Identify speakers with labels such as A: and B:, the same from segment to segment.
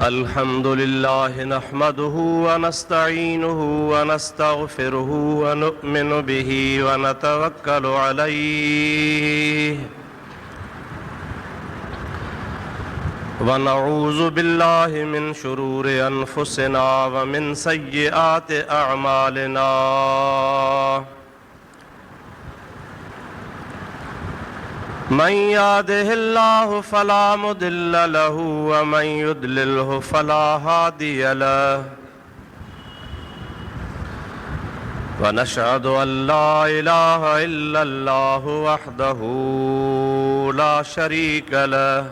A: अल्हम्दुलिल्लाह नहमदुहु व नस्तईनुहु व नस्तगफिरुहु व नुअमिनु बिही व नतवक्कलु अलैहि व नऊज़ु बिल्लाहि मिन शुरूरि अनफुसिना व मिन सय्यिआति अअमालिना। मन यहदिहिल्लाहु फला मुदिल्ल लहु व मन युद्लिल्हु फला हादिय लहु व नशहदु अल्ला इलाहा इल्लल्लाहु वहदहु ला शरीक लहु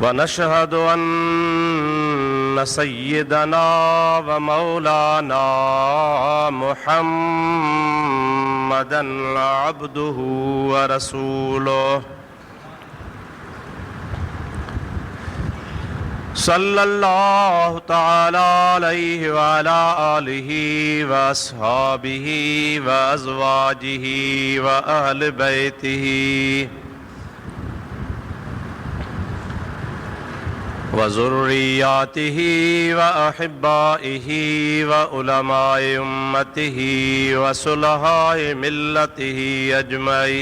A: व नशहदु अन्न सय्यदना व मौलाना मुहम्मदन अब्दुहु व रसूलुहु सल्लल्लाहु तआला अलैहि व अला आलिहि व अस्हाबिहि व अज़वाजिहि व अहले बैतिहि व ज़ुर्रिय्यातिहि व अहिब्बाइहि व उलमाए उम्मतिहि व सुलहाए मिल्लतिहि अजमईन।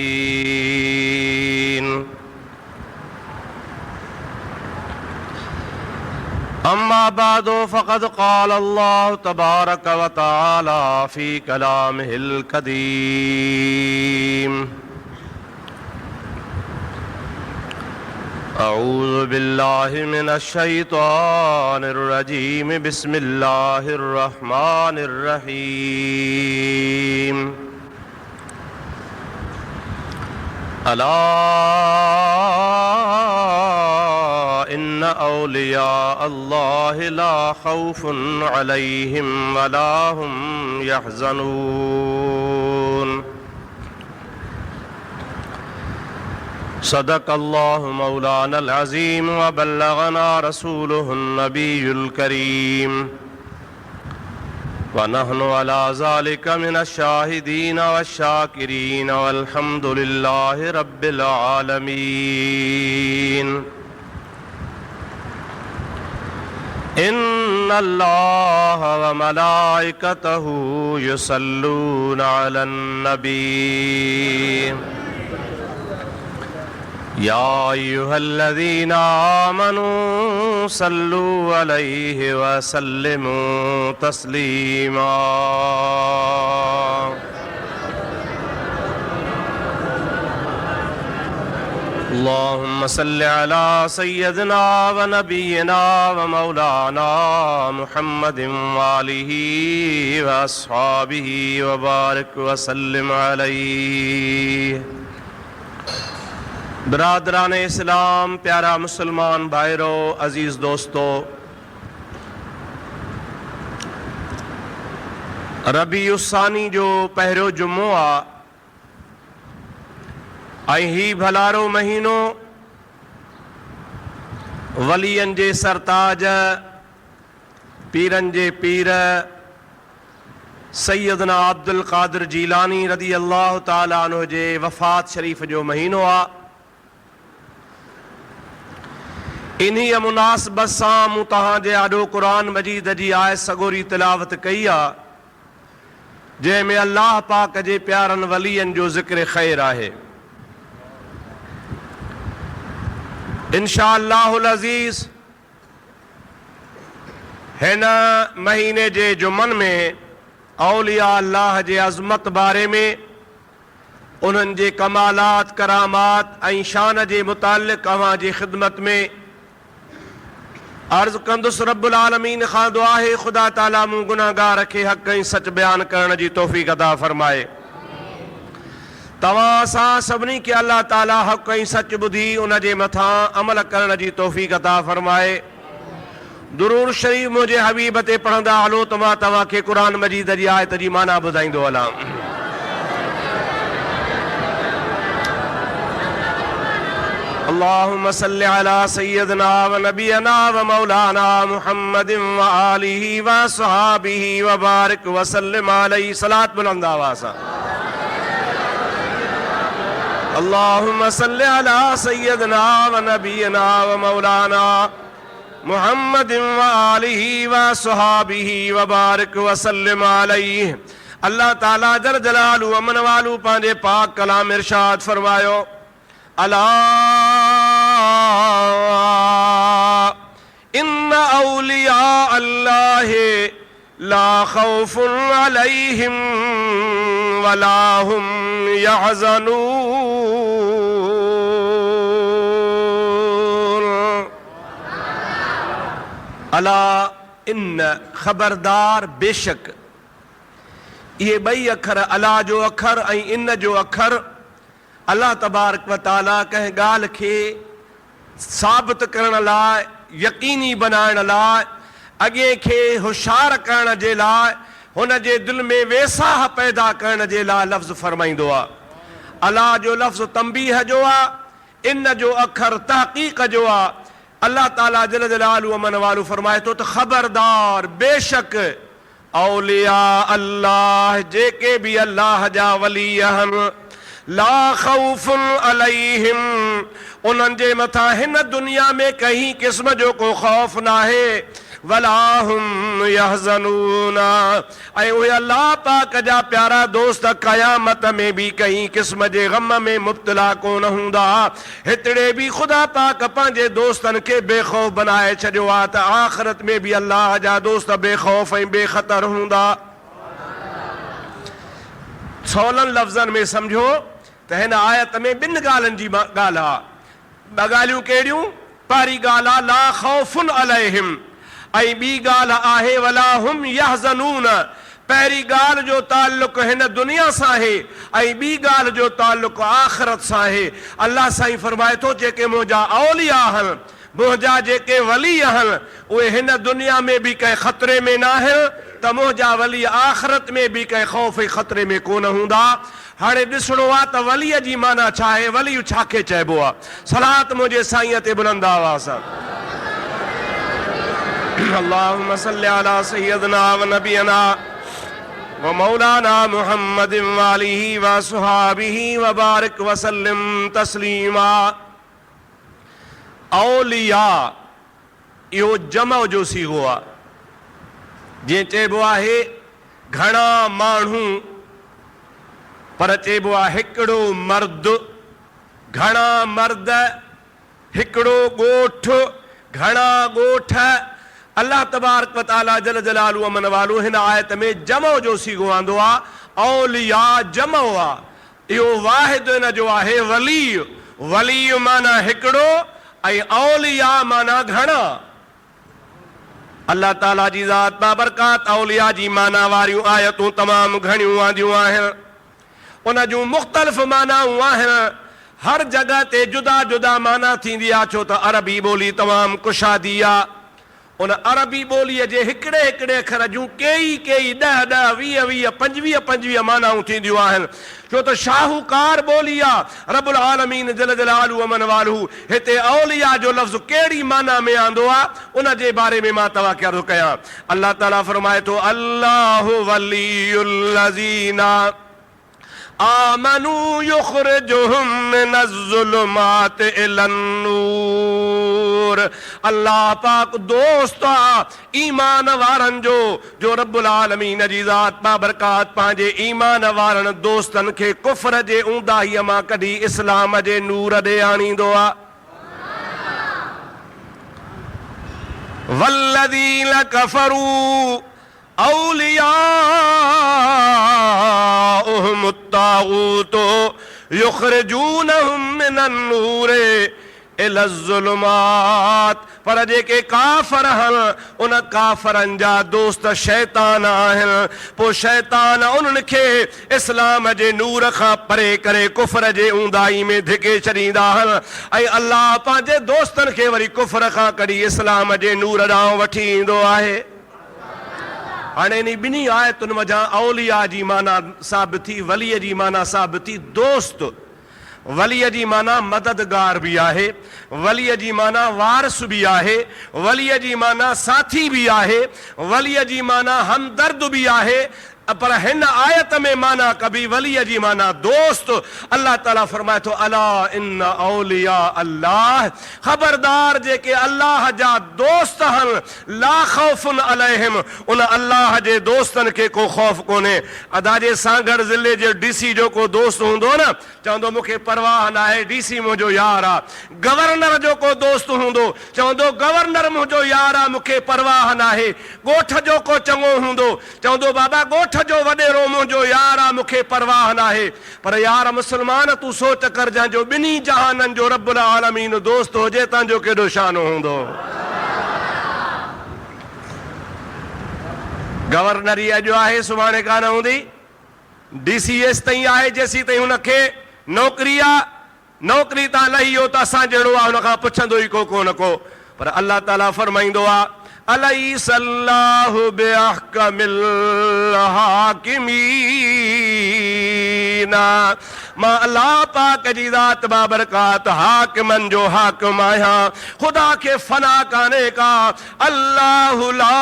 A: अम्मा बादो फ़क़द क़ाल अल्लाहु तबारक व तआला फ़ी कलामिहिल क़दीम। अऊज़ु बिल्लाहि मिनश शैतानिर रजीम। बिस्मिल्लाहिर रहमानिर रहीम। अला इन्ना औलिया अल्लाहि ला खौफुन अलैहिम वला हुम यहज़नून। सदक़ल्लाहु मौलानल अज़ीम व बल्लगना रसूलुहुन नबियुल करीम व नहनु अला ज़ालिका मिनश शाहिदीन वश्शाकिरीन वल्हम्दुलिल्लाहि रब्बिल आलमीन। इन्नल्लाहा व मलाइकतहु युसल्लूना अलन नबी। या अय्युहल्लज़ीना आमनू सल्लू अलैहि व सल्लिमू तस्लीमा। अल्लाहुम्म सल्लि अला सय्यदिना व नबिय्यिना व मौलाना मुहम्मदिन व आलिहि व अस्हाबिहि व बारिक व सल्लिम अलैहि। बिरादरान इस्लाम, प्यारा मुसलमान भाइरों, अजीज़ दोस्तों, रबीउस्सानी जो पहिरियों जुम्मो आहे ऐं ही भलारो महीनो वलियन जे सरताज, पीरन जे पीर सैयदना अब्दुल क़ादिर जीलानी रदी अल्लाह ताला अन्हु जे वफ़ात शरीफ़ जो महीनो आहे। इन्ही मुनासिबत सां मूं तव्हांजे आॾो क़ुरान मजीद जी आयत सगोरी तिलावत कई आहे, जंहिंमें अल्लाह पाक जे प्यारनि वलियन जो ज़िक्र ख़ैर आहे। इंशा अल्लाहुल अज़ीज़ हिन महीने जे जुमन में औलिया अल्लाह जे अज़मत बारे में, उन्हनि जे कमालात, करामात ऐं शान जे मुतालिक़ अव्हां जी ख़िदमत में अर्ज़ कंदुसि। रब्बुल आलमीन खां दुआ है ख़ुदा ताला मूं गुनाहगार खे हक़ ऐं सच बयान करण जी तौफ़ीक़ अता फ़रमाए। तव्हां असां सभिनी खे अल्लाह ताला हक़ ऐं सच ॿुधी उन जे मथां अमल करण जी तौफ़ीक़ अता फ़रमाए। दुरूद शरीफ़ मुंहिंजे हबीब ते पढ़ंदा हलो त मां तव्हांखे क़ुरान मजीद जी आयत जी माना ॿुधाईंदो हलां। अल्लाहुम्म सल्लि अला सय्यदिना व नबियना व मौलाना मुहम्मदिन व आलिहि व अस्हाबिहि व बारिक व सल्लिम अलैहि। सलात बुलंद आवाज़ सां। अल्लाहुम्मा सल्लि अला सय्यदना व नबीना व मौलाना मुहम्मदिन व आलिहि व सहाबिहि व बारिक व सल्लिम अलैहि। अल्लाह ताला जल जलालु अमन वालू पंहिंजे पाक कलाम इरशाद फरमायो, अला इन्ना औलिया अल्लाह ला खौफुन अलैहिम वला हुम यहज़नून। अला इन खबरदार बेशक, ये बई अखर अला जो अखर ऐं इन जो अखर अल्लाह तबारक व ताला कंहिं ॻाल्हि खे साबित करण लाइ, यकीनी बनाइण लाइ, अॻे खे होशियार करण जे लाइ, हुन जे दिलि में वेसाह पैदा करण जे लाइ लफ़्ज़ फरमाईंदो आहे। अला जो लफ़्ज़ तंबीह जो आहे, इन जो अखर तहक़ीक़ जो आहे। अल्लाह ताला जल जलालु अमन वालू फरमाए थो त खबरदार बेशक औलिया अल्लाह, जेके बि अल्लाह जा वली आहिनि, ला खौफुन अलैहिम, उन्हनि जे मथां हिन दुनिया में कंहिं क़िस्म जो को खौफ़ न आहे, वला हुम यहज़नून, ऐं उहे अल्लाह पाक जा प्यारा दोस्त क़यामत में भी कंहिं क़िस्म जे ग़म में मुब्तला कोन हूंदा। हितड़े भी ख़ुदा पाक पंहिंजे दोस्तनि खे बेखौफ़ बनाए छॾियो आहे त आख़िरत में भी अल्लाह जा दोस्त बेखौफ़ ऐं बेख़तर हूंदा। सवलनि लफ़्ज़नि में सम्झो त हिन आयत में ॿिनि ॻाल्हियुनि जी ॻाल्हि आहे। ॿ ॻाल्हियूं कहिड़ियूं? पहिरीं ॻाल्हि आहे ला खौफुन अलैहिम, ऐं ॿी ॻाल्हि आहे वला हुम यहज़नून। पहिरीं ॻाल्हि जो ताल्लुक़ हिन दुनिया सां आहे ऐं ॿी ॻाल्हि जो ताल्लुक़ आख़िरत सां आहे। अल्लाह साईं फरमाए थो, जेके मुंहिंजा औलिया आहिनि, मुंहिंजा जेके वली आहिनि, उहे हिन दुनिया में भी कंहिं ख़तरे में न आहिनि, त मुंहिंजा वली आख़िरत में भी कंहिं ख़ौफ़ ऐं ख़तरे में कोन हूंदा। हाणे ॾिसणो आहे त वलीअ जी माना छा आहे, वली छा खे चइबो आहे। सलात मुंहिंजे साईंअ ते बुलंद आवाज़ सां। अल्लाहुम्मा सल्लि अला सय्यदना व नबीना व मौलाना मुहम्मदिन व आलिहि व सहाबिहि व बारिक व सल्लिम तस्लीमा। औलिया इहो जमअ जो सीगो आहे। जीअं चइबो आहे घणा माण्हू, पर चइबो आहे हिकिड़ो मर्द, घणा मर्द, हिकिड़ो ॻोठ, घणा ॻोठ। अल्लाह तबारक व ताला जल जलालु अमन वालू हिन आयत में जमो जो सीगो आंदो आहे। औलिया जमो आहे, इहो वाहिद हिन जो आहे वली। वली माना हिकिड़ो ऐं औलिया माना घणा। अल्लाह ताला जी ज़ात बाबरकात औलिया जी माना वारियूं आयतूं तमामु घणियूं आंदियूं आहिनि। उन जूं मुख़्तलिफ़ मानाऊं आहिनि। हर जगह ते जुदा जुदा माना थींदी आहे, छो त अरबी ॿोली तमामु कुशादी आहे। उन अरबी ॿोलीअ जे हिकिड़े हिकिड़े अखर जूं कई 10 20 25 मानाऊं थींदियूं आहिनि, छो त शाहूकार ॿोली आहे। रब्बुल आलमीन जल जलालु अमन वालू हिते औलिया जो लफ़्ज़ कहिड़ी माना में आंदो आहे, उन जे बारे में मां तव्हां खे अर्ज़ु कयां। अल्लाह ताला फरमाए थो, अल्लाहु वलियुल्लज़ीना आमनू युख़रिजुहुम मिनज़्ज़ुलुमात इलन्नूर। अल्लाह पाक दोस्त आहे ईमान वारनि जो रब्बुल आलमीन जी ज़ात बाबरकात पंहिंजे ईमान वारनि दोस्तनि खे कुफ्र जे ऊंदाहीअ मां कढी इस्लाम जे नूर ॾे आणींदो आहे। वल्लज़ीना कफ़रू औलियाउहुम अत्तागूत युख़रिजूनहुम मिनन्नूर इलज़्ज़ुलुमात। पर जेके काफ़र आहिनि, उन काफ़रनि जा दोस्त शैतान आहिनि। पोइ शैतान उन्हनि खे इस्लाम जे नूर खां परे करे कुफ्र जे ऊंदाही में धिके छॾींदा आहिनि, ऐं अल्लाह पंहिंजे दोस्तनि खे वरी कुफ्र खां कढी इस्लाम जे नूर ॾांहुं वठी ईंदो आहे। हाणे इन ॿिन्ही आयतुनि वजां औलिया जी माना साबित थी, वलीअ जी माना साबित थी दोस्त। वलीअ जी माना मददगार भी आहे, वलीअ जी माना वारस भी आहे, वलीअ जी माना साथी भी आहे, वलीअ जी माना हमदर्द भी आहे। पर हिन आयत में माना कभी वली जी माना दोस्त। अल्लाह ताला फरमाए तो अला इन औलिया अल्लाह, खबरदार जेके अल्लाह जा दोस्त हन ला खौफुन अलैहिम, उन अल्लाह जे दोस्तन के को खौफ कोने। अदा जे सांगड़ जिले जे डीसी जो को दोस्त हूंदो न चवंदो मूंखे परवाह न आहे, डीसी मुंहिंजो यार आ। गवर्नर जो को दोस्त हूंदो चवंदो गवर्नर मुंहिंजो यार आ, मूंखे परवाह न आहे। ॻोठ जो को चङो हूंदो चवंदो बाबा ॻोठ जो वॾेरो मुंहिंजो यार आ, मूंखे परवाह न आहे। पर यार मुस्लमान तूं सोच कर जंहिंजो ॿिन्ही जहाननि जो रब्बुल आलमीन दोस्त हुजे तव्हांजो केॾो शान हूंदो। गवर्नरी अॼु आहे सुभाणे कान हूंदी, डीसी एस ताईं आहे जेसीं ताईं हुनखे नौकरी आहे। नौकरी तां लही वियो त असां जहिड़ो आहे हुनखां पुछंदो ई को कोन को। पर अल्लाह ताला फरमाईंदो आहे अलैहिस्सलाहु बिअहकमिल हाकिमीन, मां अल्लाह पाक जी ज़ात बाबरकात हाकिमन जो हाकिम आहियां। खुदा के फना काने का, अल्लाहु ला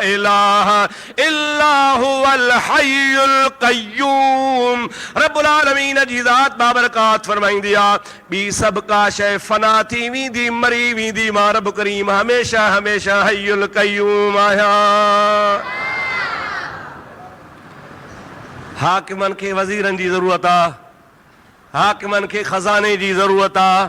A: इलाहा इल्ला हुवल हय्युल क़य्यूम। रब्बुल आलमीन जी ज़ात बाबरकात फरमाईंदी आहे ॿी सभु का शइ फना थी वेंदी मरी वेंदी, मां रब करीम हमेशा हमेशा हय्युल क़य्यूम आहियां। हाकिमन के वज़ीरनि जी ज़रूरत आहे, हाकिमन के खज़ाने जी ज़रूरत आहे,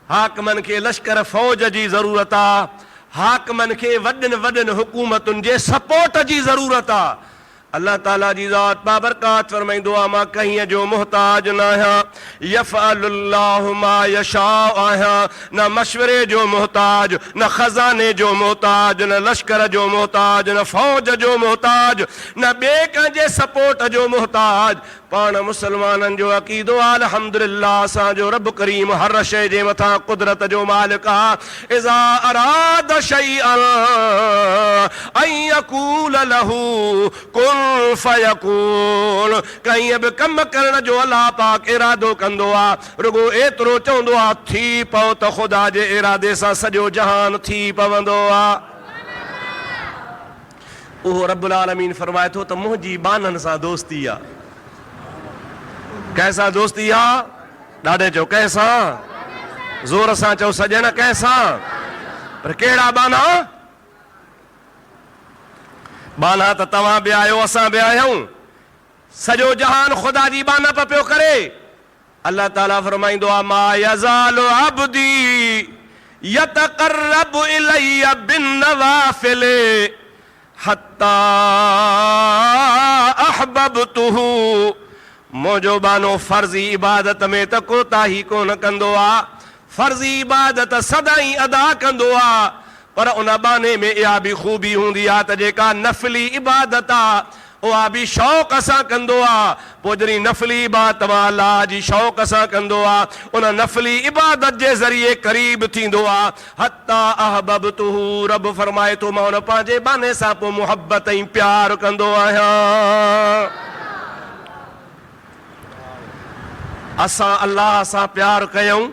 A: हाकिमन के लश्कर फ़ौज जी ज़रूरत आहे, हाकिमन के वॾनि वॾनि हुकूमतुनि जे सपोर्ट जी ज़रूरत आहे। अल्लाह ताला जी ज़ात बाबरकात फरमाईंदो आहे मां कंहिं जो मुहताज न आहियां, यफ़अलुल्लाहु मा यशा आहियां। न मशवरे जो मुहताज, न खज़ाने जो मुहताज, न लश्कर जो मुहताज, न फ़ौज जो मुहताज, न ॿिए कंहिंजे सपोर्ट जो मुहताज। पाण मुसलमाननि जो अक़ीदो आहे अल्हम्दुलिल्लाह असांजो रब करीम हर शइ जे मथां कुदरत जो मालिक आहे। इज़ा अराद शैअन अन यक़ूल लहू कुन फयकून, कंहिं बि कम करण जो अल्लाह पाक इरादो कंदो आहे, रुगो एतिरो चवंदो आहे थी पओ त ख़ुदा जे इरादे सां सॼो जहान थी पवंदो आहे। उहो रब्बुल आलमीन फरमाए थो त मुंहिंजी बाननि सां दोस्ती आहे। कैसा दोस्ती आहे? ॾाढे चओ कंहिंसां, ज़ोर सां चओ सॼण कंहिंसां। पर कहिड़ा बाना? बाना त तव्हां बि आहियो असां बि आहियूं, सॼो जहान ख़ुदा जी बाना पियो करे। अल्लाह ताला फरमाईंदो आहे मा यज़ालु अब्दी यतक़र्रबु इलैया बिन्नवाफ़िल हत्ता अहबबतुहु। मुंहिंजो बानो फर्ज़ी इबादत में त कोताही कोन कंदो आहे, फर्ज़ी इबादत सदाई अदा कंदो आहे। पर उन बाने में इहा बि ख़ूबी हूंदी आहे त जेका नफ़ली इबादत आहे उहा बि शौक़ सां कंदो आहे। पोइ जॾहिं नफ़ली इबादत अलाह जी शौक़ सां कंदो आहे, उन नफ़ली इबादत जे ज़रिए क़रीब थींदो आहे। हत्ता अहबबतुहु, रब फरमाए थो मां उन पंहिंजे बाने सां पोइ मुहबत ऐं प्यार कंदो आहियां। असां अल्लाह सां प्यार कयूं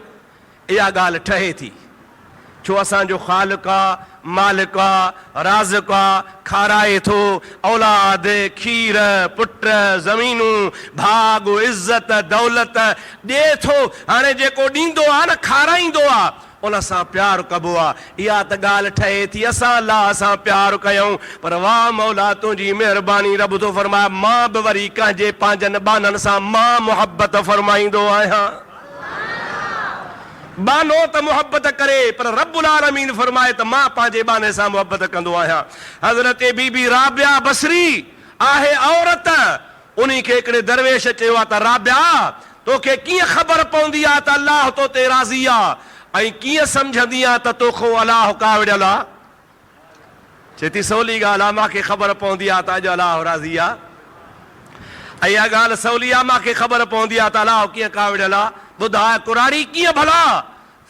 A: इहा ॻाल्हि ठहे थी, छो असांजो ख़ालिक़ आहे, मालिक आहे, राज़िक़ आहे, खाराए थो औलाद खीर पुट ज़मीनूं भाग इज़त दौलत ॾिए थो। हाणे जेको ॾींदो आहे न खाराईंदो आहे उन सां प्यार कबो आहे। इहा त ॻाल्हि ठहे थी असां अल्लाह सां प्यार कयूं। पर वाह मौला तुंहिंजी महिरबानी, रब थो फरमाए मां बि वरी कंहिंजे पंहिंजनि बाननि सां मां मुहबत फरमाईंदो आहियां। बानो त मुहबत करे, पर रब्बुल आलमीन फरमाए त मां पंहिंजे बाने सां मुहबत कंदो आहियां। हज़रत बीबी राबिया बसरी आहे औरत, उन्ही खे हिकिड़े दरवेश चयो आहे त राबिया तोखे कीअं ख़बर पवंदी आहे त अल्लाह तो ते राज़ी आहे, ऐं कीअं सम्झंदी आहे त तोखो अलाह काविड़ियल आहे? चेती सवली ॻाल्हि आहे, मूंखे ख़बर पवंदी आहे त अॼु अलाह राज़ी आहे। ऐं इहा ॻाल्हि सवली आहे, मूंखे ख़बर पवंदी आहे त अलाह कीअं काविड़ियल आहे। ॿुधाए कुराड़ी कीअं भला?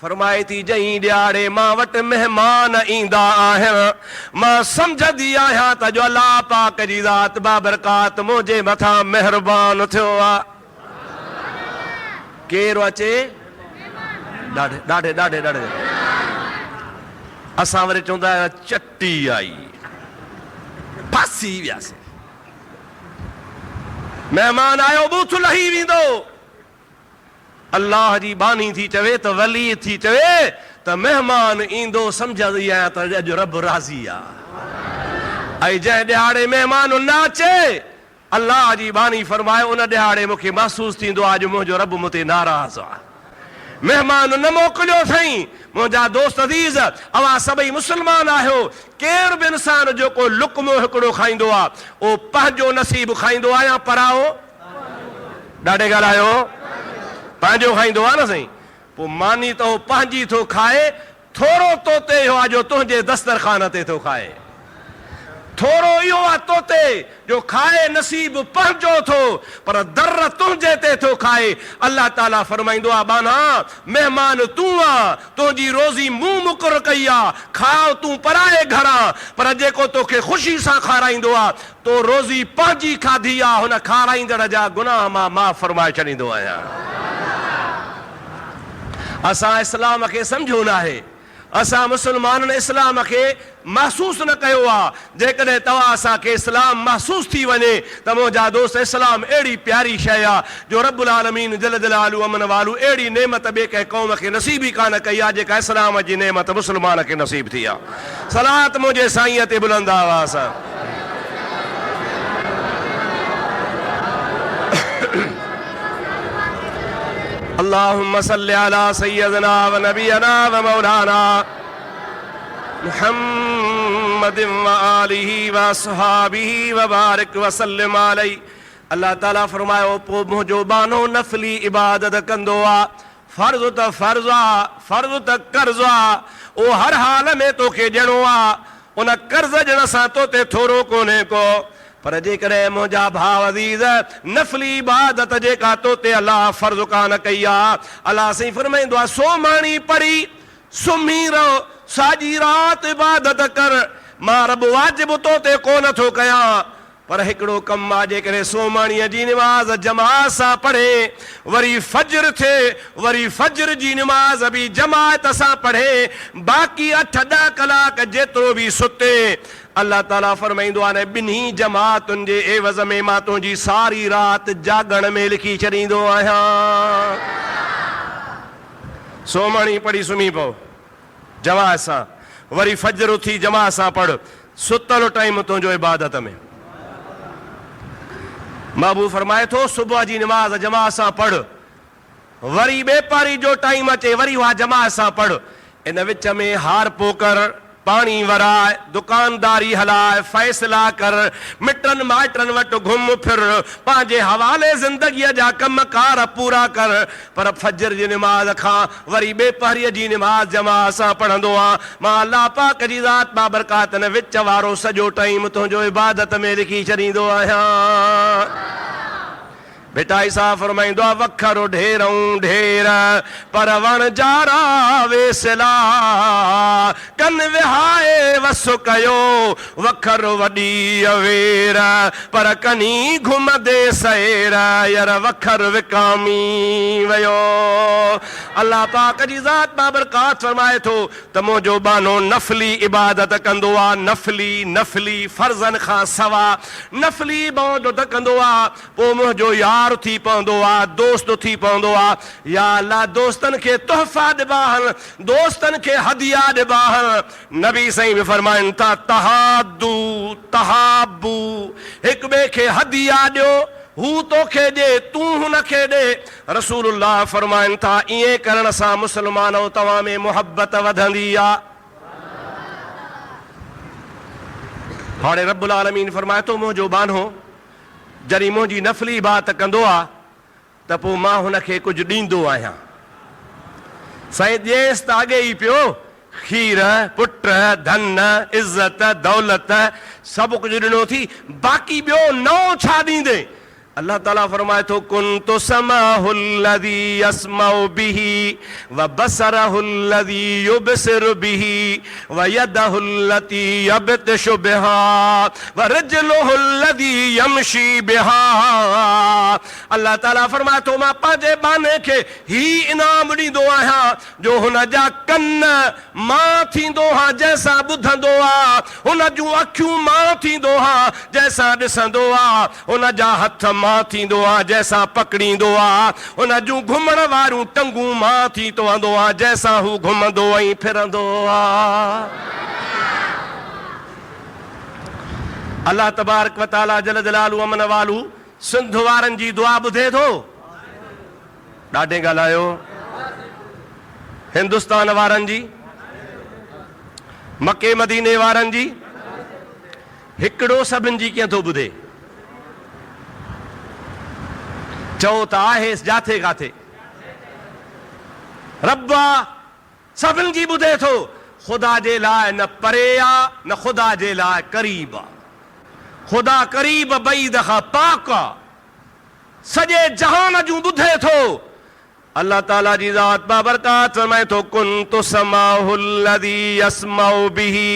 A: फरमाए थी जई ॾियारे मां वटि महिमान ईंदा आहिनि, मां सम्झंदी आहियां त जो अलाह पाक जी ज़ात बाबरकात मुंहिंजे मथां महिरबान थियो आहे। केरु अचे? ॾाढे ॾाढे ॾाढे ॾाढे असां वरी चवंदा आहियूं चटी आई, फस नासी वियासीं। मेहमान आयो बूथ लही वेंदो, अल्लाह जी बानी थी चवे त वली थी चवे त मेहमान ईंदो सम्झंदी आहियां त अॼु रब राज़ी आहे। ऐं जंहिं ॾिहाड़े मेहमान न अचे, अल्लाह जी बानी फरमाए उन ॾिहाड़े मूंखे महसूस थींदो आहे अॼु मुंहिंजो रब मूं ते नाराज़ आहे। मेहमान न मोकिलियो अथई। मुंहिंजा दोस्त अज़ीज़, अवां सभई मुस्लमान आहियो। केरु बि इंसान जेको लुकमो हिकिड़ो खाईंदो आहे उहो पंहिंजो नसीब खाईंदो आहे या पराओ? ॾाढे ॻाल्हायो, पंहिंजो खाईंदो आहे न साईं। पोइ मानी त उहो पंहिंजी थो खाए, थोरो तोते इहो आहे जो तुंहिंजे दस्तरखान ते थो खाए। थोरो इहो आहे तोते जो खाए नसीब पंहिंजो थो, पर दर तुंहिंजे ते थो खाए। अल्लाह ताला फरमाईंदो आहे बाना मेहमान तूं आहे, तुंहिंजी रोज़ी मूं मुक़ररु कई आहे, खाओ तूं पराए घरां, पर जेको तोखे ख़ुशी सां खाराईंदो आहे तो रोज़ी पंहिंजी खाधी आहे, हुन खाराईंदड़ जा गुनाह मां माफ़ फरमाए छॾींदो आहियां। असां इस्लाम खे सम्झो न आहे, असां मुस्लमाननि इस्लाम खे महसूस न कयो आहे। जेकॾहिं तव्हां असांखे इस्लाम महसूस थी वञे त मुंहिंजा दोस्त, इस्लाम अहिड़ी प्यारी शइ आहे जो रब्बुल आलमीन जल जलालु अमन वालू अहिड़ी नेमत ॿिए कंहिं क़ौम खे नसीब ई कान कई आहे जेका इस्लाम जी नेमत मुस्लमान खे नसीब थी आहे। सलात मुंहिंजे साईं ते बुलंद आवाज़ सां। अल्लाहुम्मा सल्लि अला सय्यदना व नबियना व मौलाना मुहम्मदिन व आलिहि व अस्हाबिहि व बारिक व सल्लिम अलैहि। अल्लाह ताला फरमायो पोइ मुंहिंजो बानो नफ़ली इबादत कंदो आहे। फ़र्ज़ त फ़र्ज़ आहे, फ़र्ज़ त कर्ज़ आहे, उहो हर हाल में तोखे ॾियणो आहे। उन कर्ज़ ॾियण सां तो ते थोरो कोन्हे को, पर जेकॾहिं मुंहिंजा भाउ अज़ीज़ नफ़ली इबादत जेका तो ते अलाह फ़र्ज़ कान कई आहे, अलाह साईं फरमाईंदो आहे सोमाणी पढ़ी सुम्ही रहो, साॼी राति इबादत कर, मां रब वाजिब तो ते कोन थो कयां। पर हिकिड़ो कमु आहे, जेकॾहिं सोमाणीअ जी निमाज़ जमात सां पढ़े, वरी फज्र थिए, वरी फज्र जी निमाज़ बि जमात सां पढ़े, बाक़ी 8-10 कलाक जेतिरो बि सुते, अल्लाह ताला फरमाईंदो आहे ॿिन्ही जमातुनि जे एवज़ में मां तुंहिंजी सारी राति जागण में लिखी छॾींदो आहियां। सोमाणी पढ़ी सुम्ही पओ जमात सां, वरी फज्र उथी जमात सां पढ़, सुतल टाइम तुंहिंजो इबादत में। महबूब फरमाए थो सुबुह जी निमाज़ जमात सां पढ़, वरी बेपारी जो टाइम अचे वरी उहा जमात सां पढ़। इन विच में हार पोकर, पाणी वराए, दुकानदारी हलाए, फ़ैसिला कर, मिटनि माइटनि वटि घुम फिर, पंहिंजे हवाले ज़िंदगीअ जा कमकार पूरा कर। पर फज्र जी निमाज़ खां वरी ॿेपहरीअ जी निमाज़ जमात सां पढ़ंदो आहियां। मां अल्लाह पाक जी ज़ात बाबरकातन विच वारो सॼो टाइम तुंहिंजो इबादत में लिखी छॾींदो आहियां। बेटा ईसा फरमाईंदो आहे वखरो ढेरऊं ढेर पर वण जारा वेसला, कन विहाए वस कयो वखर वॾी अवेर, पर कनी घुमदे सैर यार वखर विकामी वियो। अल्लाह पाक जी ज़ात बाबरकात फरमाए थो त मुंहिंजो बानो नफ़ली इबादत कंदो आहे, नफ़ली फ़र्ज़नि खां सवा नफ़ली इबादत कंदो आहे। पोइ मुंहिंजो यार थी पवंदो आहे, दोस्त थी पवंदो आहे। या अल्लाह दोस्तनि खे तोहफ़ा ॾिबा आहिनि, दोस्तनि खे हदिया ॾिबा आहिनि। नबी साईं बि फरमाइनि था तहादू तहाबू, हिक ॿिए खे हदिया ॾियो, हू तोखे ॾे तूं हुनखे ॾे। रसूलुल्लाह फरमाइनि था ईअं करण सां मुस्लमानो तव्हां में मुहबत वधंदी आहे। हाणे रब्बुल आलमीन फरमाए थो मुंहिंजो बानो जॾहिं मुंहिंजी नफ़ली इबादत कंदो आहे त पोइ मां हुनखे कुझु ॾींदो आहियां। साईं ॾिएसि त अॻे ई पियो, खीर, पुट, धन, इज़त, दौलत सभु कुझु ॾिनो थी, बाक़ी ॿियो नओं छा ॾींदे? अल्लाह ताला फरमाए थो कुन्तु समाहुल्लज़ी यस्मउ बिही व बसरहुल्लज़ी युबसिरु बिही व यदहुल्लती यबतिशु बिहा व रिजलुहुल्लज़ी यमशी बिहा। अल्लाह ताला फरमाए थो मां पंहिंजे बाने खे ही इनाम ॾींदो आहियां जो हुन जा कन मां थींदो हा जंहिंसां ॿुधंदो आहे, हुन जूं अखियूं मां थींदो हा जंहिंसां ॾिसंदो आहे, हुन जा हथ मां थींदो आहे जंहिंसां पकड़ींदो आहे, हुन जूं घुमण वारियूं टंगूं मां थी तवंदो आहे जंहिंसां हू घुमंदो ऐं फिरंदो आहे। अल्लाह तबारक व तआला जल जलालू अमन वालू सिंध वारनि जी दुआ ॿुधे थो। ॾाढे ॻाल्हायो। हिंदुस्तान वारनि जी, मके मदीने वारनि जी, हिकिड़ो सभिनि जी कीअं थो ॿुधे? चओ त आहे जाथे काथे रब सभिनि जी ॿुधे थो। ख़ुदा जे लाइ न परे आहे न ख़ुदा जे लाइ करीब आहे। ख़ुदा करीब बईद खां पाक आहे, सॼे जहान जूं ॿुधे थो। अल्लाह ताला जी ज़ात बाबरकात फरमाए थो कुन्तु समाहुल्लज़ी यस्मउ बिही।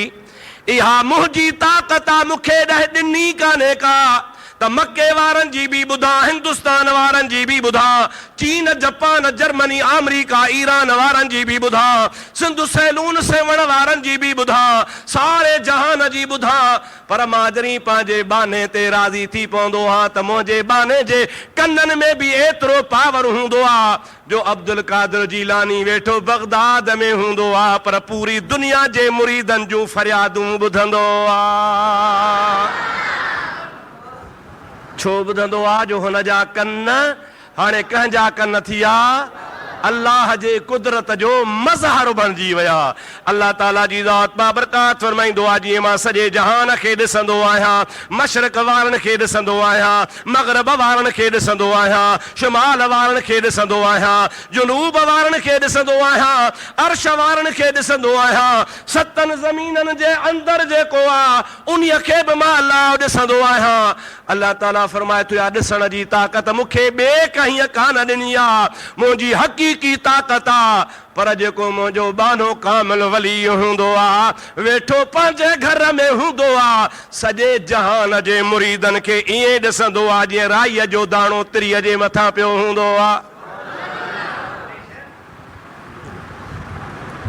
A: इहा मुंहिंजी ताक़त आहे, मूंखे ॾह ॾिनी कान्हे का त मके वारनि जी बि ॿुधा, हिंदुस्तान वारनि जी बि ॿुधा, चीन जापान जर्मनी अमेरिका ईरान वारनि जी बि ॿुधा, सिंध सैलून सेवण वारनि जी बि ॿुधा, सारे जहान जी ॿुधा। पर मां जॾहिं पंहिंजे बाने ते राज़ी थी पवंदो आहियां त मुंहिंजे बाने जे कननि में बि एतिरो पावर हूंदो आहे जो अब्दुल कादिर जीलानी वेठो बगदाद में हूंदो आहे पर पूरी दुनिया जे मुरीदनि जूं फरियादूं ॿुधंदो आहे। छो ॿुधंदो आहे? जो हुन जा कन हाणे कंहिंजा कन थी विया अल्लाह जे कुदरत जो मज़हर बणिजी विया। अल्लाह ताला जी ज़ात बाबरकात फरमाईंदो आहे जीअं मां सॼे जहान खे ॾिसंदो आहियां, मशरक़ वारनि खे ॾिसंदो आहियां, मग़रब वारनि खे ॾिसंदो आहियां, शुमाल वारनि खे ॾिसंदो आहियां, जुनूब वारनि खे ॾिसंदो आहियां, अर्श वारनि खे ॾिसंदो आहियां, सतनि ज़मीननि जे अंदरि जेको आहे उन्हीअ खे बि मां अल्लाह ॾिसंदो आहियां। अल्लाह ताला फरमाए थो या ॾिसण जी ताक़त मूंखे ॿिए कंहिं कान ॾिनी आहे, मुंहिंजी हक़ीक़ी ताक़त आहे। पर जेको मुंहिंजो बानो कामिल वली हूंदो आहे, वेठो पंहिंजे घर में हूंदो आहे, सॼे जहान जे मुरीदनि खे ईअं ॾिसंदो आहे जीअं राईअ जो दाणो तिरीअ जे मथां पियो हूंदो आहे।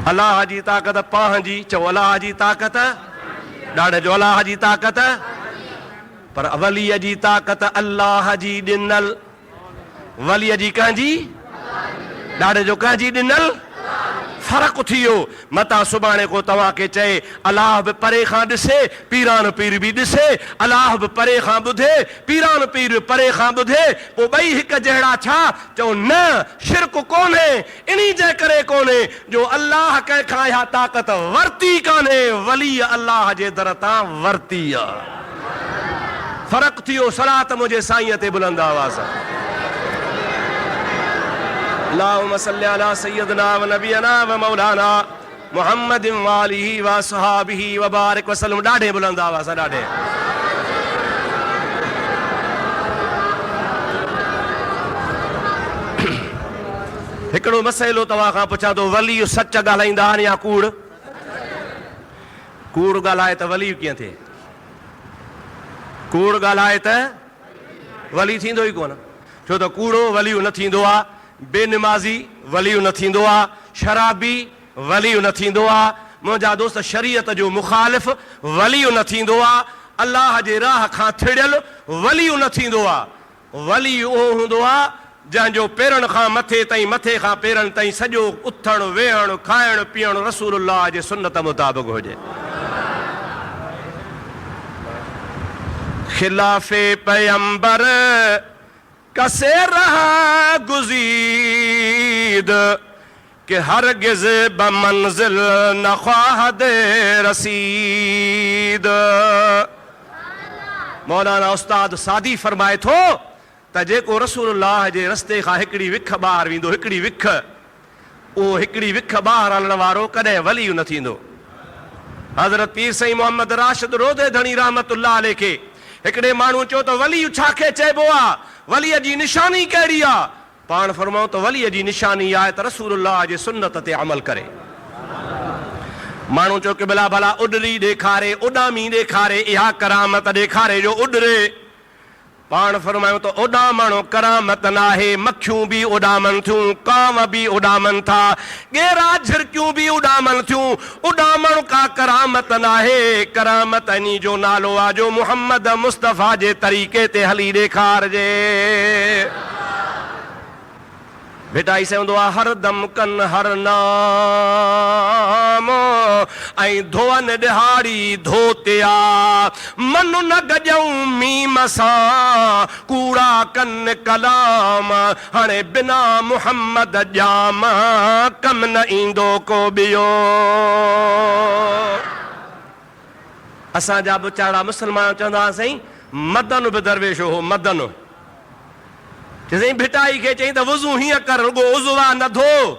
A: अलाह जी ताक़त पंहिंजी, चओ अलाह जी ताक़त, ॾाढे जो अलाह जी ताक़त। पर वलीअ जी ताक़त अल्लाह जी ॾिनल, वलीअ जी कंहिंजी? ॾाढे जो कंहिंजी ॾिनल? फ़र्क़ु थी वियो। मता सुभाणे को तव्हांखे चए अलाह बि परे खां ॾिसे, पीरान पीर बि ॾिसे, अलाह बि परे खां ॿुधे, पीरान पीर परे खां ॿुधे, पोइ ॿई हिकु जहिड़ा छा? चओ न, शिरक कोन्हे। इन्ही जे करे कोन्हे जो अलाह कंहिंखां इहा ताक़त वरिती कान्हे, वली अलाह जे दर तां वरिती आहे। फ़र्क़ु थी वियो। सलात मुंहिंजे साईं ते बुलंद आवाज़। अल्लाहुम्मा सल्ली अला सय्यदना व नबियना व मौलाना मुहम्मद व आलिहि व सहाबिहि व बारिक वसल्लम। ॾाढे बुलंद आवाज़, ॾाढे। हिकिड़ो मसइलो तव्हां खां पुछां थो, वली सच ॻाल्हाईंदा आहिनि या कूड़? कूड़ ॻाल्हाए त वली कीअं थिए? कूड़ ॻाल्हाए त वली थींदो ई कोन। छो त कूड़ो वलियूं न थींदो आहे, बेनिमाज़ी वलियूं न थींदो आहे, शराबी वलियूं न थींदो आहे, मुंहिंजा दोस्त शरीयत जो मुखालिफ़ वलियूं न थींदो आहे, अल्लाह जे राह खां थिड़ियल वलियूं न थींदो आहे। वली उहो हूंदो आहे जंहिंजो पेरनि खां मथे ताईं, मथे खां पेरनि ताईं सॼो उथणु वेहणु खाइणु पीअणु रसूलुल्लाह जे सुन्नत मुताबिक़ हुजे। खिलाफे पैगंबर कसे रहा गुज़ीद कि हरगिज़ बमंज़िल न ख्वाह दे रसीद। मौलाना उस्ताद सादी फरमाए थो त जेको रसूलुल्लाह जे रस्ते खां हिकिड़ी विख ॿाहिरि वेंदो, हिकिड़ी विख, उहो हिकिड़ी विख ॿाहिरि हलण वारो कॾहिं वली न थींदो। हज़रत पीर साईं मोहम्मद राशिद रोदे धणी रहमतुल्लाह अलैह खे हिकिड़े माण्हू चयो त वली छाखे चइबो आहे, वलीअ जी निशानी कहिड़ी आहे? पाण फरमाऊं त वलीअ जी निशानी आहे त रसूलुल्लाह जे सुन्नत ते अमल करे। माण्हू चयो कि भला भला उॾरी ॾेखारे, उॾामी ॾेखारे, इहा करामत ॾेखारे जो उॾरे। पाण फरमायूं त उॾामण करामत नाहे, मखियूं बि उॾामनि थियूं, कांव बि उॾामनि था, ॻेरा झिरकियूं बि उॾामनि थियूं, उॾामण का करामत नाहे। करामत इन जो नालो आहे जो मुहम्मद मुस्तफ़ा जे तरीक़े ते हली ॾेखारजे। बेटा ई चवंदो आहे हर दम कन हर नाम ऐं धोअन ॾिहाड़ी धोतिया, मन न गॼऊं मीम सां, कूड़ा कन कलाम, हाणे बिना मुहम्मद ॼाम कम न ईंदो को ॿियो। असांजा वीचारा मुस्लमान चवंदा साईं मदन बि दरवेश हो, मदन चई भिटाई खे चई त वुज़ू हीअं कर, रुगो उज़वा न धो,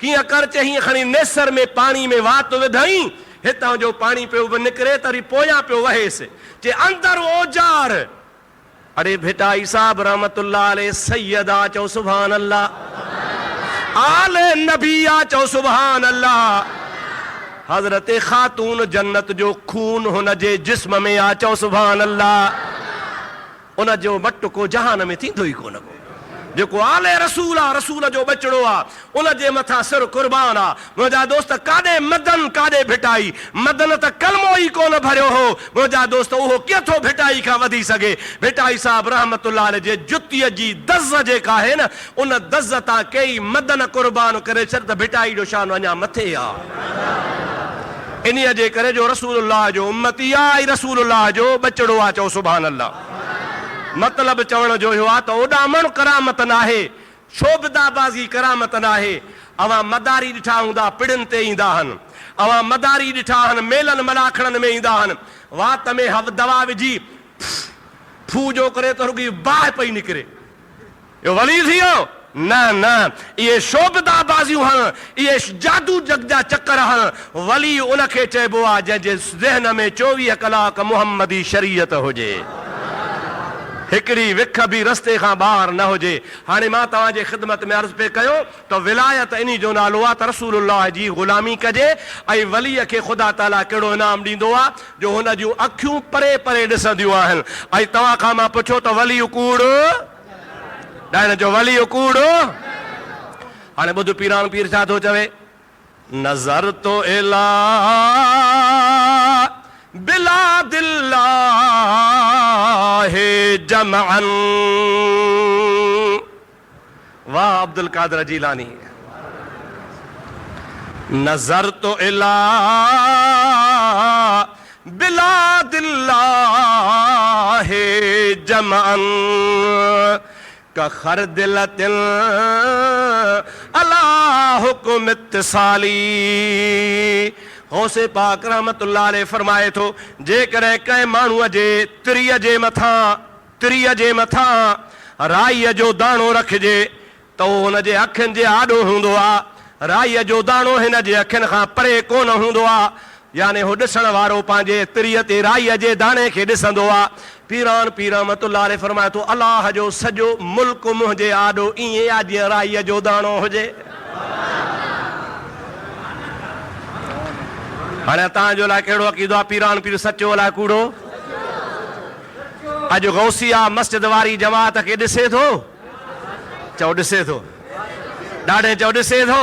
A: कीअं कर चई हीअं खणी नेसर में पाणी में वात विधई, हितां जो पाणी पियो निकिरे त वरी पोयां पियो वहेसि, चए अंदर ओजार। अरे भिटाई साहब रहमतुल्लाह अलैह सैयदा चओ सुभान अल्लाह, आले नबिया चओ सुभान अल्लाह। हज़रत खातून जन्नत जो खून हुन जे जिस्म में आ, चओ सुभान अल्लाह। उन जो मटको जहान में थींदो ई कोन को, जेको आले रसूल आहे, रसूल जो बचड़ो आहे, उन जे मथां सिर कुर्बान आहे। मुंहिंजा दोस्त काॾे मदन काॾे भिटाई, मदन त कलमो ई कोन भरियो हो, मुंहिंजा दोस्त उहो केतिरो भिटाई खां वधी सघे। भिटाई साहब रहमतुल्लाह अलैह जे जुतीअ जी दज़ जेका आहे न, उन दज़ तां कई मदन कुर्बान करे छॾ त भिटाई जो शान अञा मथे आहे। इन्हीअ जे करे जो रसूलुल्लाह जो उम्मती आहे, रसूलुल्लाह जो बचड़ो आहे, चओ सुभान अल्लाह। मतलब चवण जो इहो आहे त उॾामण करामत नाहे, शोभदाबाज़ी करामत नाहे। अवां मदारी ॾिठा हूंदा पिड़ियुनि ते ईंदा आहिनि, अवां मदारी ॾिठा आहिनि मेलनि मलाखणनि में ईंदा आहिनि, वात में दवा विझी फू जो करे त रुॻी बाहि पई निकिरे, इहो वली थी वियो? न न, इहे शोभदाबाज़ियूं आहिनि, इहे जादू जग जा चकर आहिनि। वली उनखे चइबो आहे जंहिंजे ज़हन में 24 कलाक मुहम्मदी शरीयत हुजे, हिकिड़ी विख बि रस्ते खां ॿाहिरि न हुजे। हाणे मां तव्हांजे ख़िदमत में अर्ज़ु पे कयो त विलायत इन जो नालो आहे त रसूलुल्लाह जी ग़ुलामी कजे, ऐं वलीअ खे ख़ुदा ताला कहिड़ो इनाम ॾींदो आहे जो हुन जूं अखियूं परे परे ॾिसंदियूं आहिनि। ऐं तव्हां खां मां पुछो त वली कूड़ ॾाइण जो, वली कूड़? हाणे ॿुध पीरान पीर छा थो चवे, नज़र तो इला बिला दिल्लाहे जमअन। वाह अब्दुल कादिर जीलानी। नजर तो इला बिला दिल्लाहे जमअन का खरदिलतिल अला हुक्म इत्तिसाली। होसे पाक रहमतुल्लाह अलैह फरमाए थो, जेकॾहिं कंहिं माण्हूअ जे तिरीअ जे मथां राईअ जो दाणो रखिजे त उहो हुनजे अखियुनि जे आॾो हूंदो आहे, राईअ जो दाणो हिन जे अखियुनि खां परे कोन हूंदो आहे, यानी हू ॾिसण वारो पंहिंजे तिरीअ ते राईअ जे दाणे खे ॾिसंदो आहे। पीरान पीर रहमतुल्लाह अलैह फरमाए थो, अलाह जो सॼो मुल्क मुंहिंजे आॾो ईअं आहे जीअं राईअ जो दाणो हुजे। हाणे तव्हांजो लाइ कहिड़ो अक़ीदो आहे, पीरान पीर सचो अलाए कूड़ो? अॼु गौसिया मस्जिद वारी जमात खे ॾिसे थो, चओ ॾिसे थो, ॾाढे चओ ॾिसे थो।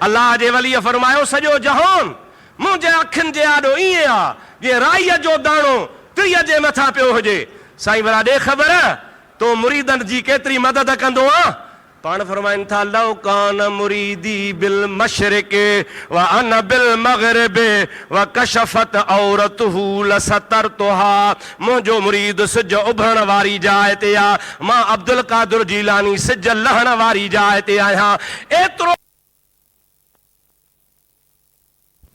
A: अलाह जे वलीअ फरमायो सॼो जहान मुंहिंजे अखियुनि जे आॾो ईअं आहे जीअं राईअ जो दाणो तिरीअ जे मथां पियो हुजे। साईं भला ॾे ख़बर तो मुरीदनि जी केतिरी मदद कंदो आहे। पाण फरमाइनि था, लौ कान मुरीदी बिल मशरिक व अन बिल मगरिब व कशफत औरतहू लसतरतुहा। मुंहिंजो मुरीद सिज उभरण वारी जाइ ते आहे, मां अब्दुल कादिर जीलानी सिज लहण वारी जाइ ते आहियां। एतिरो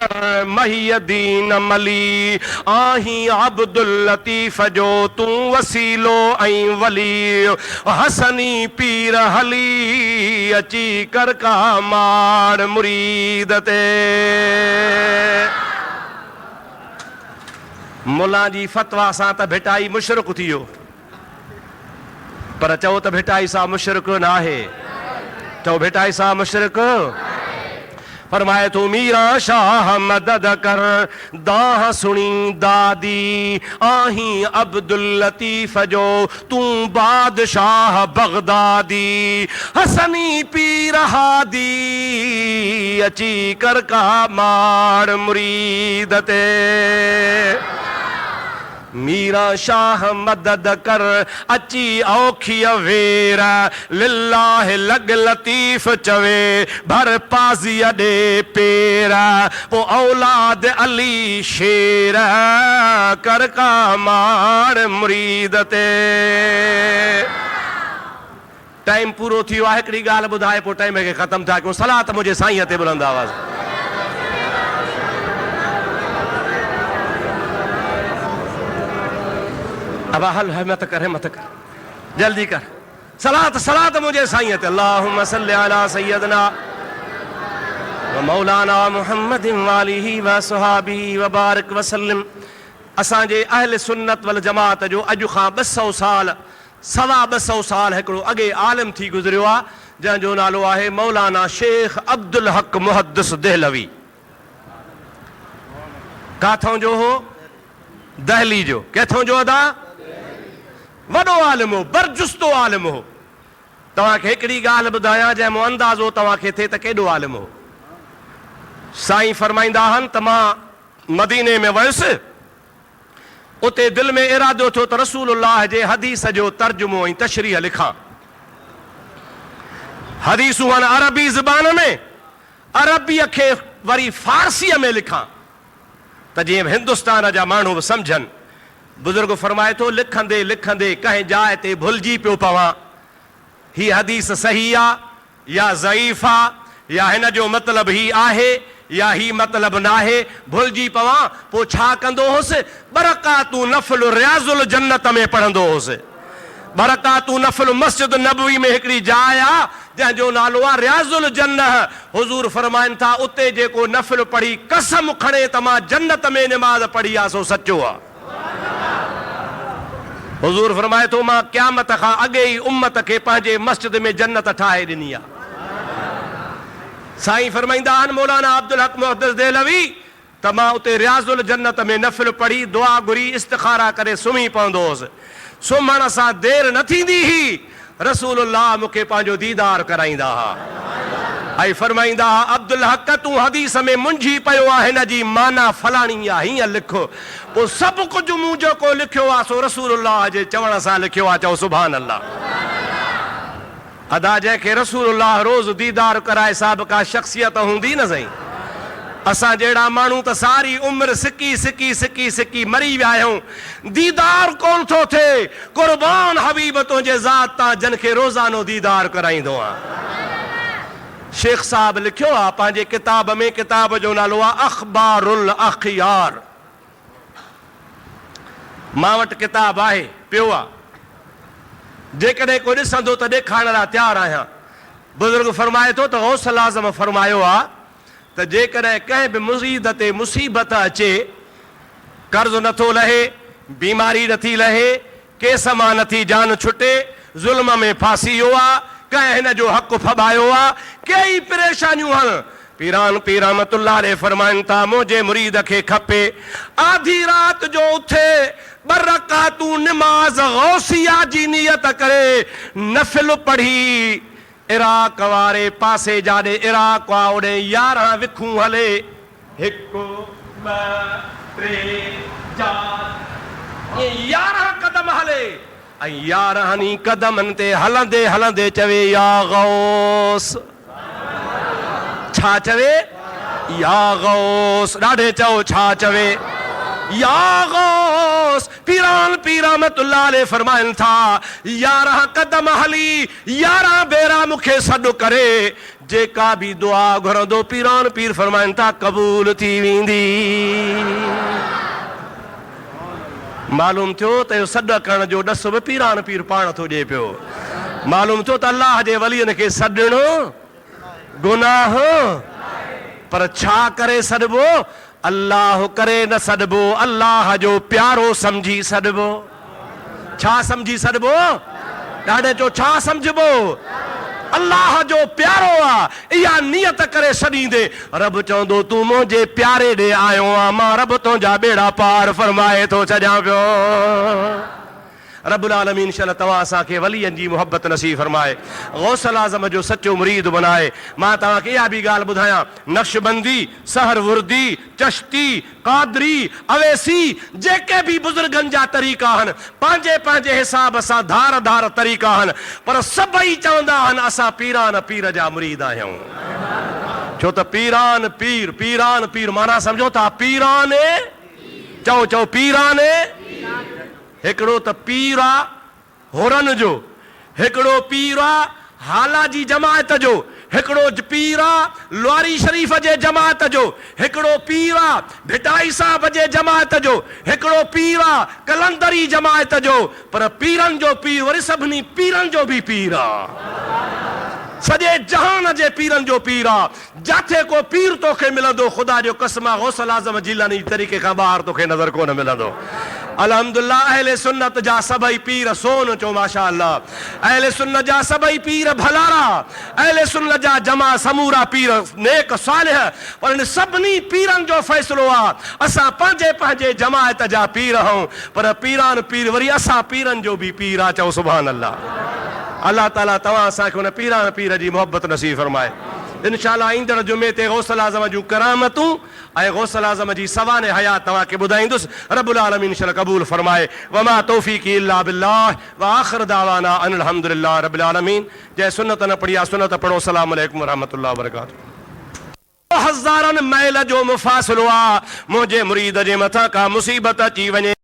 A: महियदीन मली आही अब्दुल लतीफ जो तूं वसीलो ऐं वली। हसनी पीर हली अची कर का मार मुरीद ते। मुला जी फतवा सां त भिटाई मुशरिक थी वियो, पर चओ त भिटाई सां मुशरिक न आहे, चओ भिटाई सां मुशरिक। फरमाए तू मीरा शाह मदद कर दाह सुनी दादी आही अब्दुल लतीफ जो तू बादशाह बगदादी हसनी पीर हादी अची कर का मार मुरीद ते। मीरा शाह मदद कर अची औखी वेर लिल्लाह लग लतीफ चवे भर पाज़ी दे पेर पो औलाद अली शेर कर का मार मुरीद ते। टाइम पूरो थी वियो आहे, हिकिड़ी ॻाल्हि ॿुधाए पोइ टाइम खे ख़तमु था कयूं। सलात मुंहिंजे साईं ते बुलंद आवाज़। अब हल है मत कर जल्दी कर। सलात सलात मुझे साईं ते। अल्लाहुम्मा सल्लि अला सय्यदना व मौलाना मुहम्मद वालिही व सहाबिही व बारिक वसल्लम। असांजे अहल सुन्नत वल जमात जो अॼु खां 200 साल सवा 200 साल हिकिड़ो अॻे आलिम थी गुज़रियो आहे, जंहिंजो नालो आहे मौलाना शेख अब्दुल हक मुहद्दिस देहलवी। काथों जो हो? दहली जो। किथों जो अदा? वॾो आलिम हो, बरजुस्तो आलिम हो। तव्हांखे हिकिड़ी ॻाल्हि ॿुधायां जंहिंमो अंदाज़ो तव्हांखे थिए त केॾो आलिम हो। साईं फरमाईंदा आहिनि त मां मदीने में वयुसि, उते दिलि में इरादो थियो त रसूलुल्लाह जे हदीस जो तर्जुमो ऐं तशरीह लिखां। हदीसूं आहिनि अरबी ज़बान में, अरबीअ खे वरी फारसीअ में लिखां त जीअं हिंदुस्तान जा माण्हू बि सम्झनि। बुज़ुर्ग फरमाए थो लिखंदे लिखंदे कंहिं जाइ ते भुलिजी पियो पवां ही हदीस सही आहे या ज़ईफ़ आहे या हिन जो मतिलबु ही आहे या ही मतिलबु न आहे, भुलिजी पवां। पोइ छा कंदो हुउसि? बरकातू नफ़ल रियाज़ुल जन्नत में पढ़ंदो हुउसि। बरकातू नफ़ल मस्जिद नबवी में हिकिड़ी जाइ आहे जंहिंजो नालो आहे रियाज़ुल जन्नत। हुज़ूर फरमाइनि था उते जेको नफ़ल पढ़ी कसम खणे त मां जन्नत में निमाज़ पढ़ी आहे सो सचो आहे। हुज़ूर फरमाए थो मां क़यामत खां अॻे ई उम्मत खे पंहिंजे मस्जिद में जन्नत ठाहे ॾिनी आहे। साईं फरमाईंदा आहिनि मौलाना अब्दुल हक मुहद्दिस देहलवी त मां उते रियाज़ुल जन्नत में नफ़िल पढ़ी दुआ घुरी इस्तिखारा करे सुम्ही पवंदो हुउसि। सुम्हण सां देरि न थींदी हुई, रसूलुल्लाह मूंखे पंहिंजो दीदार कराईंदा हुआ ऐं फरमाईंदा हुआ अब्दुल हक तूं हदीस में मुंझी पियो आहे, हिन जी माना फलाणी आहे, हीअं लिखो। पोइ सभु कुझु मूं जेको लिखियो आहे सो रसूलुल्लाह जे चवण सां लिखियो आहे। चओ सुभान अल्लाह। अदा जंहिंखे रसूलुल्लाह रोज़ दीदार कराए साहिब का शख़्सियत हूंदी न साईं। असां जहिड़ा माण्हू त सारी उमिरि सिकी सिकी सिकी सिकी मरी विया आहियूं, दीदार कोन थो थिए। क़ुर्बान हबीब तुंहिंजे ज़ात तां जिनखे रोज़ानो दीदार कराईंदो आहे। शेख साहब लिखियो आहे पंहिंजे किताब में, किताब जो नालो आहे अख़बारुल अख़ियार। मां वटि किताब आहे, पियो आहे, जेकॾहिं कोई ॾिसंदो त ॾेखारण लाइ तयारु आहियां। बुज़ुर्ग फरमाए थो त गौसल आज़म फरमायो आहे त जेकॾहिं कंहिं बि मुसीद ते मुसीबत अचे, कर्ज़ नथो लहे, बीमारी नथी लहे, केस मां नथी जान छुटे, ज़ुल्म में फासी वियो आहे, कंहिं हिन जो हक़ फॿायो आहे, कई परेशानियूं आहिनि। पीरान पीर रहमतुल्लाह अलैह फरमाइनि था मुंहिंजे मुरीद खे खपे आधी राति जो उथे बरकातू नमाज़ गौसिया जी नियत करे नफ़िल पढ़ी इराक वारे पासे जाॾे इराक आहे ओॾे 11 विखूं हले, 1 2 3 4 11 कदम हले ऐं 11 कदमनि ते हलंदे हलंदे चवे या गौस। छा चवे? या गौस। ॾाढे चओ छा चवे? या गौस। पीरान पीर रहमतुल्लाह अलैह फरमाइनि था 11 कदम हली 11 भेरा मूंखे सॾु करे जेका बि दुआ घुरंदो पीरान पीर फरमाइनि था क़बूल थी वेंदी। मालूम थियो त इहो सॾु करण जो ॾस बि पीरान पीर पाण थो ॾिए पियो। मालूम थियो त अल्लाह जे वलीअनि खे सॾणो गुनाह, पर छा करे सॾबो? अल्लाह करे न सॾबो, अल्लाह जो प्यारो समझी सॾबो। छा समझी सॾबो? ॾाढे चो छा समझबो? अल्लाह जो प्यारो आ, इहा नियत करे छॾींदे रब चवंदो तूं मुंहिंजे प्यारे ॾे आयो आ, मां रब तुंहिंजा बेड़ा पार फरमाए थो छॾियां पियो। रब्बुल आलमीन इंशाअल्लाह तव्हां असांखे वलियनि जी मोहब्बत नसीब फरमाए, गौसल आज़म जो सचो मुरीद बनाए। मां तव्हांखे इहा बि ॻाल्हि ॿुधायां, नक्शबंदी, सहरवर्दी, चश्ती, कादरी, अवेसी, जेके बि बुज़ुर्गनि जा तरीक़ा आहिनि, पंहिंजे पंहिंजे हिसाब सां धार धार तरीक़ा आहिनि, पर सभई चवंदा आहिनि असां पीरान पीर जा मुरीद आहियूं। छो त पीरान पीर, पीरान पीर माना सम्झो था पीरान, चओ चओ पीरान। हिकिड़ो त पीर आहे होरन जो, हिकिड़ो पीर आहे हाला जी जमायत जो, हिकिड़ो पीर आहे लुआरी शरीफ़ जे जमायत जो, हिकिड़ो पीर आहे भिटाई साहब जे जमायत जो, हिकिड़ो पीर आहे कलंदरी जमायत जो। पर पीरनि जो पीर वरी सभिनी पीरनि जो बि पीर आहे, सॼे जहान जे पीरनि जो पीर आहे। जिथे को पीर तोखे मिलंदो ख़ुदा जो कसम आहे गौसल आज़म जिलानी तरीक़े खां ॿाहिरि तोखे नज़र कोन मिलंदो। अल्हम्दुलिल्लाह अहले सुन्नत जा सभई पीर सोन चो माशा अल्लाह, अहले सुन्नत जा सभई पीर भलारा, अहले सुन्नत जा जमा समूरा पीर नेक सालिह। पर इन सभिनी पीरनि जो फ़ैसिलो आहे असां पंहिंजे पंहिंजे जमायत जा पीर आहियूं, पर पीरान पीर वरी असां पीरनि जो बि पीर आहे। चओ सुभान अल्लाह। अल्लाह ताला तव्हां असांखे हुन पीरान पीर जी मोहब्बत नसीब फरमाए। इंशाअल्लाह ईंदड़ जुमे ते गौसल आज़म जूं करामतूं ऐं गौसल आज़म जी सवाने हयात तव्हांखे ॿुधाईंदुसि। रब्बुल आलमीन इंशाअल्लाह क़बूल फरमाए। वमा तौफ़ीक़ी इल्ला बिल्लाह व आख़िर दावाना अनिल हम्दुलिल्लाह रब्बिल आलमीन। जंहिं सुन्नत न पढ़ी आहे सुन्नत पढ़ो। अस्सलामु अलैकुम व रहमतुल्लाहि व बरकातुहू। हज़ारनि मैल जो मुफ़ासिलो आहे, मुंहिंजे मुरीद जे मथां का मुसीबत अची वञे